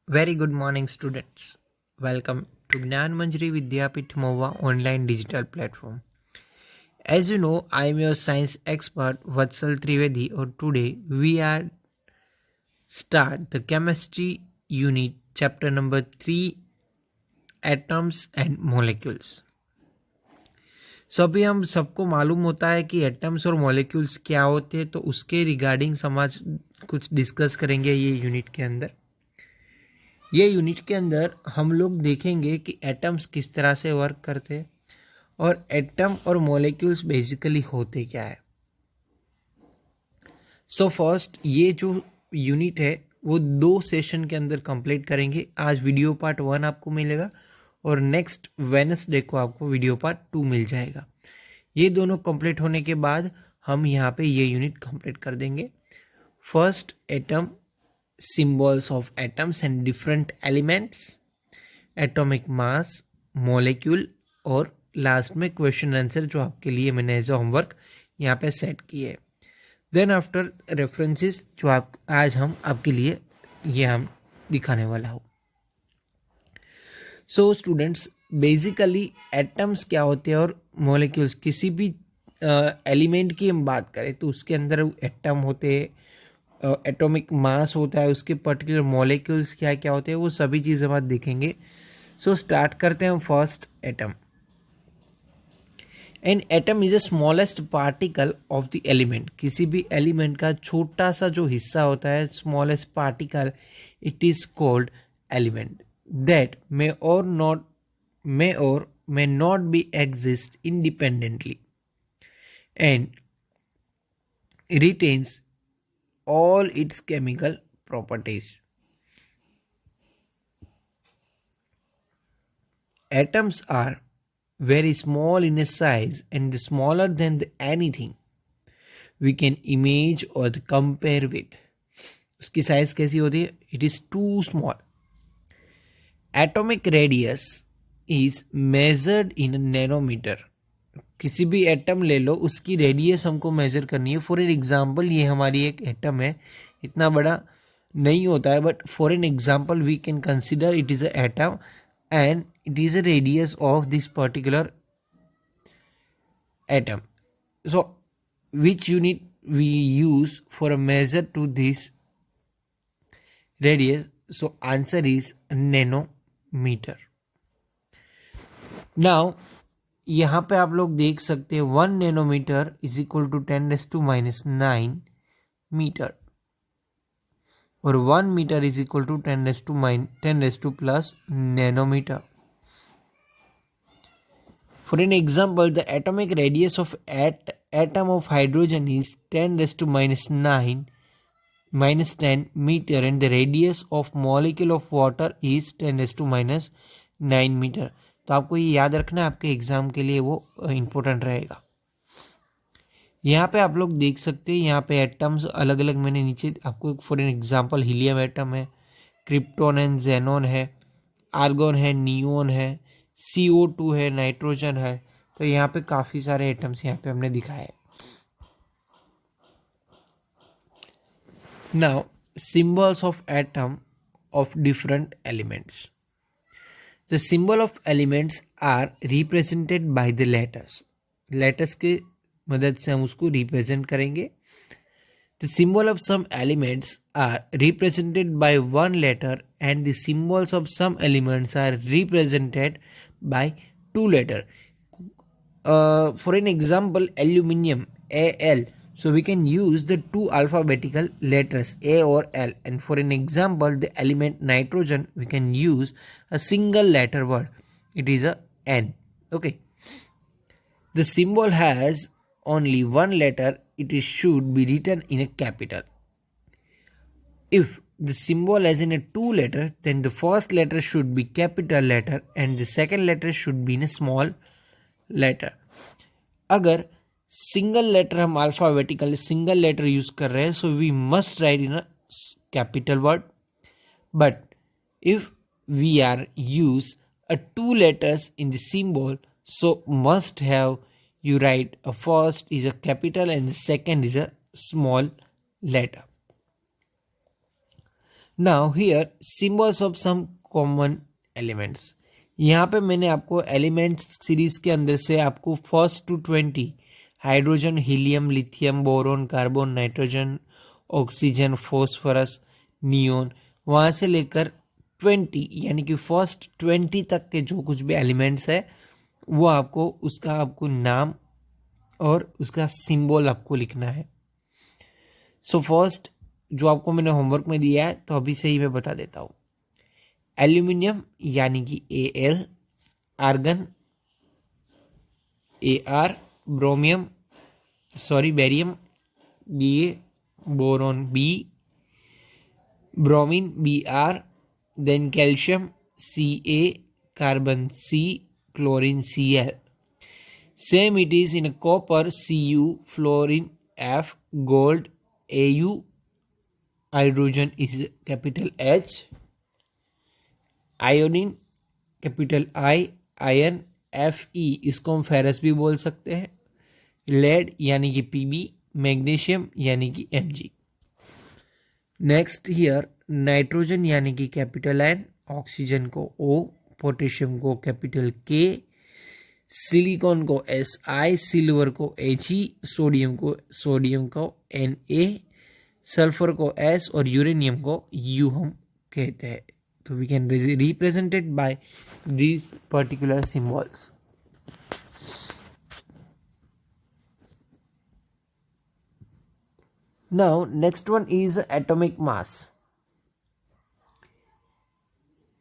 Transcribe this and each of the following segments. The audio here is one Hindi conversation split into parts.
Very good morning, students. Welcome to Gnan Manjari Vidyapith MOVA online digital platform. As you know, I am your science expert Vatsal Trivedi, or today we are start the chemistry unit chapter number 3 atoms and molecules. सो अभी हम सबको मालूम होता है कि एटम्स और मॉलिक्यूल्स क्या होते हैं, तो उसके रिगार्डिंग समाज कुछ डिस्कस करेंगे ये यूनिट के अंदर। ये यूनिट के अंदर हम लोग देखेंगे कि एटम्स किस तरह से वर्क करते हैं और एटम और मॉलिक्यूल्स बेसिकली होते क्या है। सो फर्स्ट ये जो यूनिट है वो 2 सेशन के अंदर कंप्लीट करेंगे। आज वीडियो पार्ट 1 आपको मिलेगा और नेक्स्ट वेडनेसडे को आपको वीडियो पार्ट 2 मिल जाएगा। ये दोनों कंप्लीट होने के बाद हम यहाँ पे ये यूनिट कंप्लीट कर देंगे। First atom, symbols of atoms and different elements, atomic mass, molecule और लास्ट में क्वेश्चन आंसर जो आपके लिए मैंने एज होमवर्क यहाँ पे सेट किए। देन आफ्टर रेफरेंसेस जो आप आज हम आपके लिए ये हम दिखाने वाला हूँ। सो स्टूडेंट्स, बेसिकली एटम्स क्या होते हैं और मॉलिक्यूल्स, किसी भी एलिमेंट की हम बात करें तो उसके अंदर एटम होते हैं, एटॉमिक मास होता है, उसके पर्टिकुलर मॉलिक्यूल्स क्या क्या होते हैं, वो सभी चीज़ें हम आज देखेंगे। सो स्टार्ट करते हैं first atom. An atom is the smallest particle of the element. किसी भी एलिमेंट का छोटा सा जो हिस्सा होता है, smallest particle, it is called element. That may और may not be exist independently and retains all its chemical properties. Atoms are very small in a size and smaller than anything we can image or compare with. उसकी साइज कैसी होती है? It is too small. Atomic radius is measured in a nanometer. किसी भी एटम ले लो, उसकी रेडियस हमको मेजर करनी है। फॉर एन एग्जांपल, ये हमारी एक एटम है, इतना बड़ा नहीं होता है, but for an example we can consider it is a atom and it is a radius of this particular atom. So which unit we use for a measure to this radius? So answer is nanometre. Now यहाँ पे आप लोग देख सकते हैं 1 nanometre is equal to 10⁻⁹ metre और 1 metre is equal to 10⁻10⁻+ nanometre. For an example, the atomic radius of atom of hydrogen is 10⁻⁻10 metre and the radius of molecule of water is 10⁻⁹ metre. तो आपको ये याद रखना है, आपके एग्जाम के लिए वो इम्पोर्टेंट रहेगा। यहाँ पे आप लोग देख सकते हैं, यहाँ पे एटम्स अलग अलग मैंने नीचे आपको for an example helium atom है, क्रिप्टॉन एंड जेनॉन है, आर्गॉन है, नियोन है, CO2 है, नाइट्रोजन है। तो यहाँ पे काफ़ी सारे एटम्स यहाँ पे हमने दिखाए हैं। Now symbols of atom of different elements. The symbol of elements are represented by the letters. Letters के मदद से हम उसको represent करेंगे। The symbol of some elements are represented by one letter and the symbols of some elements are represented by 2 letters. For an example, aluminium, Al. So we can use the 2 alphabetical letters A or L, and for an example, the element nitrogen, we can use a single letter word. It is a N. Okay. The symbol has only one letter. It should be written in a capital. If the symbol has in a 2 letter, then the first letter should be capital letter and the second letter should be in a small letter. अगर सिंगल लेटर हम अल्फाबेटिकल सिंगल लेटर यूज कर रहे हैं, so we must write in a capital word. But if we are use a 2 letters in the symbol, so must have you write a first is a capital and the second is a small letter. Now here symbols of some common elements. यहाँ पे मैंने आपको एलिमेंट्स सीरीज के अंदर से आपको first to 20 hydrogen, helium, lithium, boron, carbon, nitrogen, oxygen, phosphorus, neon, वहाँ से लेकर 20 यानी कि फर्स्ट 20 तक के जो कुछ भी एलिमेंट्स है वो आपको उसका आपको नाम और उसका सिंबल आपको लिखना है। सो फर्स्ट जो आपको मैंने होमवर्क में दिया है तो अभी से ही मैं बता देता हूँ। एल्यूमिनियम यानी कि Al, argon Ar, bromium barium Ba, boron B, bromine Br, then calcium Ca, carbon C, chlorine Cl. Same it is in copper Cu, fluorine F, gold Au, hydrogen is capital H, iodine capital I, ion Fe, इसको हम फेरस भी बोल सकते हैं, लेड यानी कि Pb, मैग्नीशियम यानी कि Mg। नेक्स्ट हियर नाइट्रोजन यानी कि कैपिटल N, ऑक्सीजन को O, पोटेशियम को कैपिटल K, सिलिकॉन को Si, सिल्वर को He, सोडियम को Na, सल्फर को S और यूरेनियम को U हम कहते हैं। तो we can represented by these particular symbols. Now next one is atomic mass.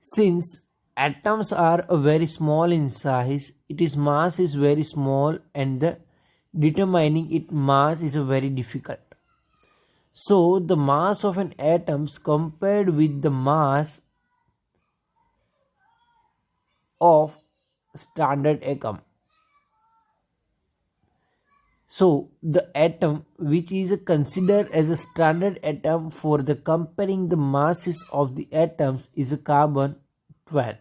Since atoms are very small in size, its mass is very small and the determining its mass is very difficult. So the mass of an atom compared with the mass of standard atom. So the atom which is considered as a standard atom for the comparing the masses of the atoms is a carbon 12.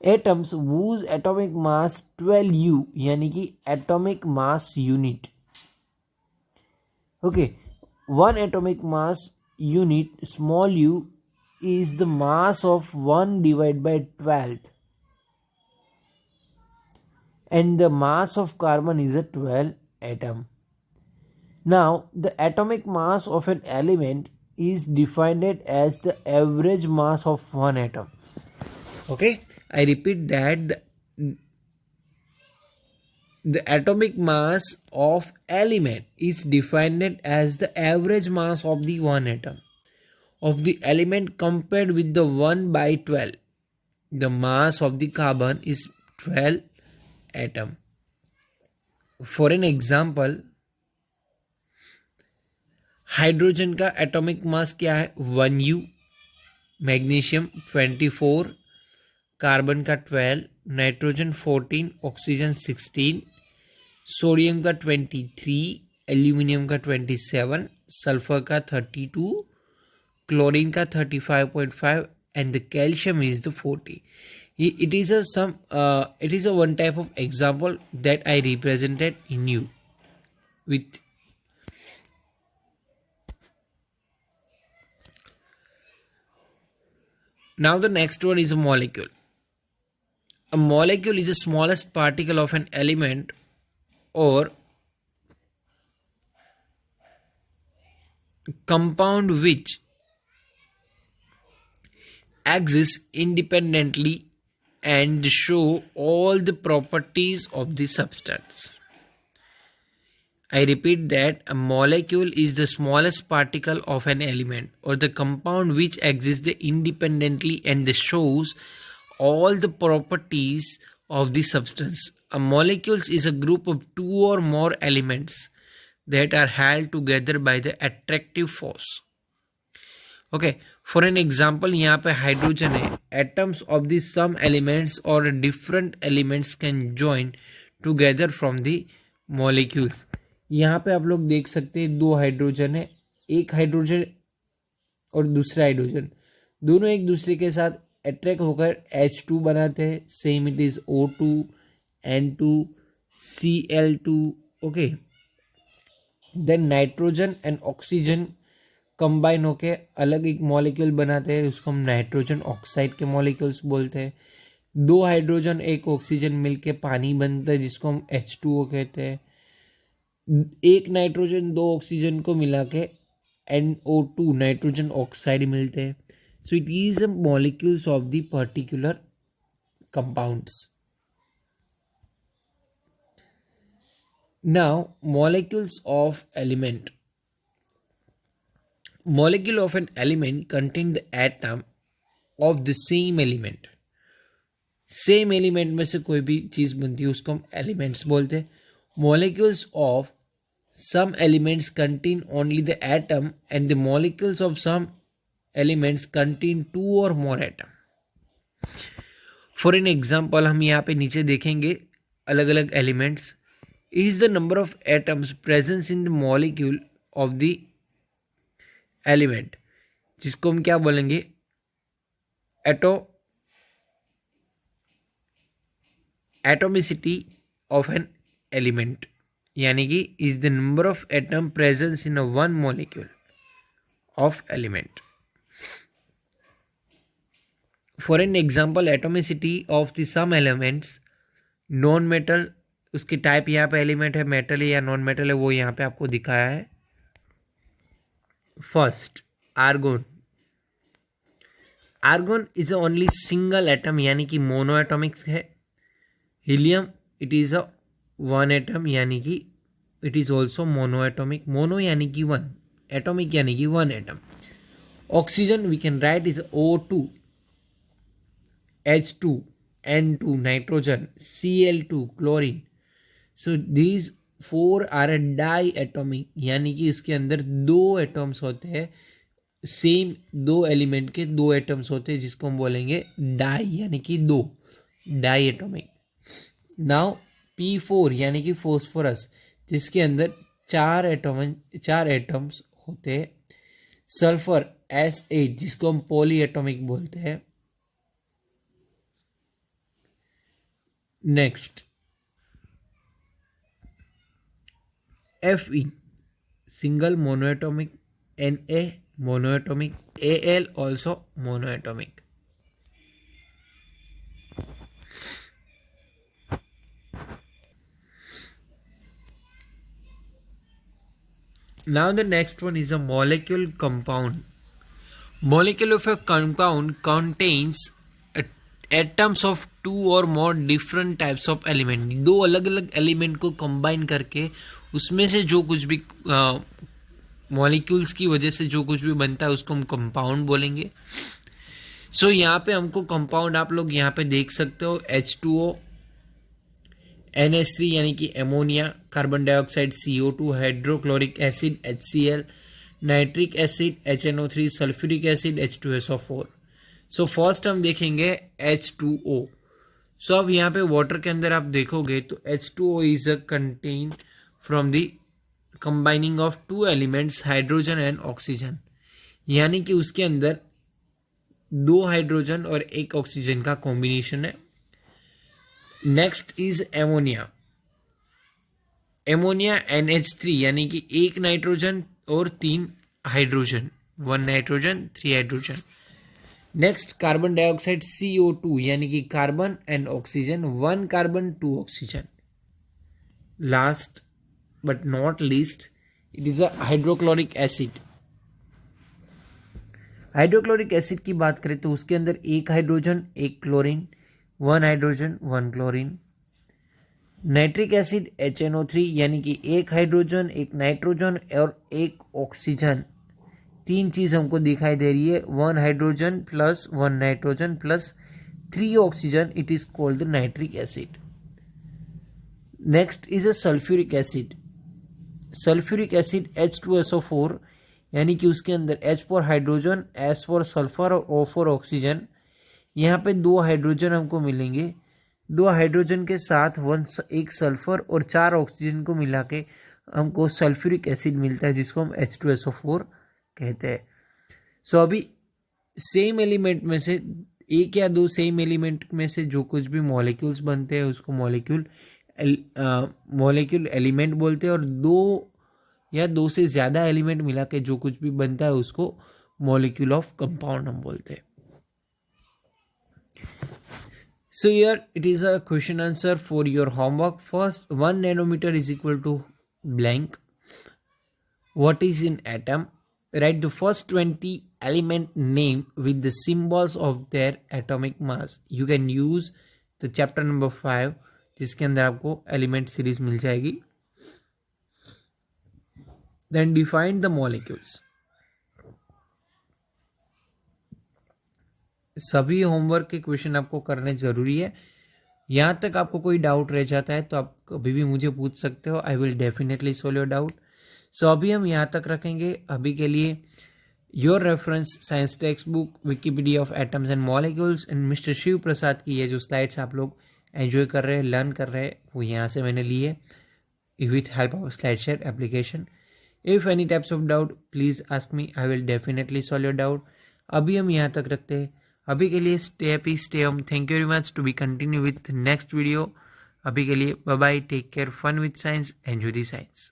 Atoms whose atomic mass 12U यानी कि atomic mass unit. Okay, one atomic mass unit small u is the mass of 1 divided by 12. And the mass of carbon is a 12 atom. Now, the atomic mass of an element is defined as the average mass of one atom. Okay, I repeat that the atomic mass of element is defined as the average mass of the one atom of the element compared with the 1 by 12. The mass of the carbon is 12 atom. For an example, hydrogen का एटॉमिक मास क्या है 1U, मैग्नीशियम 24, कार्बन का 12, नाइट्रोजन 14, ऑक्सीजन 16, सोडियम का 23, एल्यूमिनियम का 27, सल्फर का 32, क्लोरीन का 35.5 and the calcium is the 40. It is a one type of example that I represented in you with. Now the next one is a molecule. A molecule is the smallest particle of an element or compound which exists independently and show all the properties of the substance. I repeat that a molecule is the smallest particle of an element or the compound which exists independently and shows all the properties of the substance. A molecule is a group of two or more elements that are held together by the attractive force. Okay, for an example, यहाँ पे हाइड्रोजन है. Atoms of the some elements or different elements can join together from the molecules. यहाँ पे आप लोग देख सकते हैं दो हाइड्रोजन है, एक हाइड्रोजन और दूसरा हाइड्रोजन, दोनों एक दूसरे के साथ अट्रैक्ट होकर H2 बनाते हैं. Same it is O2, N2, Cl2. Okay, then nitrogen and oxygen combine होके अलग एक मॉलिक्यूल बनाते हैं, उसको हम नाइट्रोजन ऑक्साइड के मॉलिक्यूल्स बोलते हैं। 2 हाइड्रोजन 1 ऑक्सीजन मिलके पानी बनता है जिसको हम H2O कहते हैं। 1 नाइट्रोजन 2 ऑक्सीजन को मिला के NO2 नाइट्रोजन ऑक्साइड मिलते हैं। So it is a molecules of the particular compounds. Now, molecules of element. Molecule of an element contain the atom of the same element. Same element में से कोई भी चीज बनती है उसको हम एलिमेंट्स बोलते हैं। Molecules of some elements contain only the atom and the molecules of some elements contain 2 or more atom. For an example, हम यहाँ पे नीचे देखेंगे अलग अलग elements. is the number of atoms present in the molecule of the element, जिसको हम क्या बोलेंगे एटोमिसिटी ऑफ एन एलिमेंट, यानी कि is the number of atom present in a one molecule of element. For an example, atomicity of the some elements, non metal, उसकी टाइप यहाँ पे एलिमेंट है मेटल है या नॉन मेटल है वो यहाँ पे आपको दिखाया है। First argon. Argon is only single atom यानी कि मोनो एटॉमिक है। Helium it is a one atom यानी कि it is also monoatomic. Mono यानी कि वन, एटॉमिक यानी कि one atom. Oxygen we can write is O2, H2, N2 nitrogen, Cl2 chlorine. So these 4 are diatomic यानी कि इसके अंदर 2 एटम्स होते हैं, सेम 2 एलिमेंट के 2 एटम्स होते हैं जिसको हम बोलेंगे डाई यानी कि 2 डाई एटॉमिक। नाउ P4 यानी कि फॉस्फोरस जिसके अंदर 4 एटम्स होते हैं। सल्फर S8 जिसको हम पॉली एटॉमिक बोलते हैं। Next Fe single monoatomic, Na monoatomic, Al also monoatomic. Now the next one is a molecule compound. Molecule of a compound contains atoms of 2 or more different types of element. 2 अलग अलग एलिमेंट को कंबाइन करके उसमें से जो कुछ भी मॉलिक्यूल्स की वजह से जो कुछ भी बनता है उसको हम कंपाउंड बोलेंगे। सो यहाँ पे हमको कंपाउंड आप लोग यहाँ पे देख सकते हो H2O, NH3 यानी कि ammonia, carbon dioxide CO2, hydrochloric acid HCl, nitric acid HNO3, sulphuric acid H2SO4। So first हम देखेंगे H2O। सो अब यहाँ पे वाटर के अंदर आप देखोगे तो H2O is a contain from the combining of 2 elements hydrogen and oxygen, यानी कि उसके अंदर 2 हाइड्रोजन और 1 ऑक्सीजन का कॉम्बिनेशन है। Next is ammonia. Ammonia NH3 यानी कि 1 नाइट्रोजन और 3 hydrogen, 1 nitrogen 3 hydrogen. Next carbon dioxide CO2 यानी कि carbon and oxygen, 1 carbon 2 oxygen. Last but not least it is a hydrochloric acid. Hydrochloric acid की बात करें तो उसके अंदर 1 hydrogen 1 chlorine, 1 hydrogen 1 chlorine. Nitric acid HNO3 यानी कि 1 हाइड्रोजन 1 नाइट्रोजन और 1 ऑक्सीजन। 3 चीज हमको दिखाई दे रही है, 1 hydrogen plus 1 nitrogen plus 3 oxygen, it is called the nitric acid. Next is a sulphuric acid. Sulphuric acid H2SO4 यानी कि उसके अंदर H for hydrogen, S for sulphur और O फॉर ऑक्सीजन। यहाँ पे 2 हाइड्रोजन हमको मिलेंगे, 2 हाइड्रोजन के साथ 1 सल्फर और 4 ऑक्सीजन को मिला के हमको सल्फ्यूरिक एसिड मिलता है जिसको हम H2SO4 कहते हैं। सो अभी सेम एलिमेंट में से 1 या 2 सेम एलिमेंट में से जो कुछ भी मॉलिक्यूल्स बनते हैं उसको मॉलिक्यूल एलिमेंट बोलते हैं, और 2 या 2 से ज़्यादा एलिमेंट मिला के जो कुछ भी बनता है उसको मॉलिक्यूल ऑफ कंपाउंड हम बोलते हैं. So here it is a question answer for your homework. First, 1 nanometer is equal to blank. What is in atom? Write the first 20 element name with the symbols of their atomic mass. You can use the chapter number 5 जिसके अंदर आपको एलिमेंट सीरीज मिल जाएगी. Then define the molecules. सभी होमवर्क के क्वेश्चन आपको करने ज़रूरी है. यहाँ तक आपको कोई डाउट रह जाता है तो आप कभी भी मुझे पूछ सकते हो. I will definitely solve your doubt. So अभी हम यहाँ तक रखेंगे. अभी के लिए your reference science text book, Wikipedia of atoms and molecules and mister Shiv Prasad की ये जो स्लाइड्स आप लोग एंजॉय कर रहे हैं, लर्न कर रहे हैं, वो यहाँ से मैंने ली है with help of slide share application. If any types of doubt please ask me, I will definitely solve your doubt. अभी हम यहाँ तक रखते हैं. अभी के लिए stay happy, stay home. Thank you very much. To be continue with next video. अभी के लिए bye bye, take care, fun with science, enjoy the science.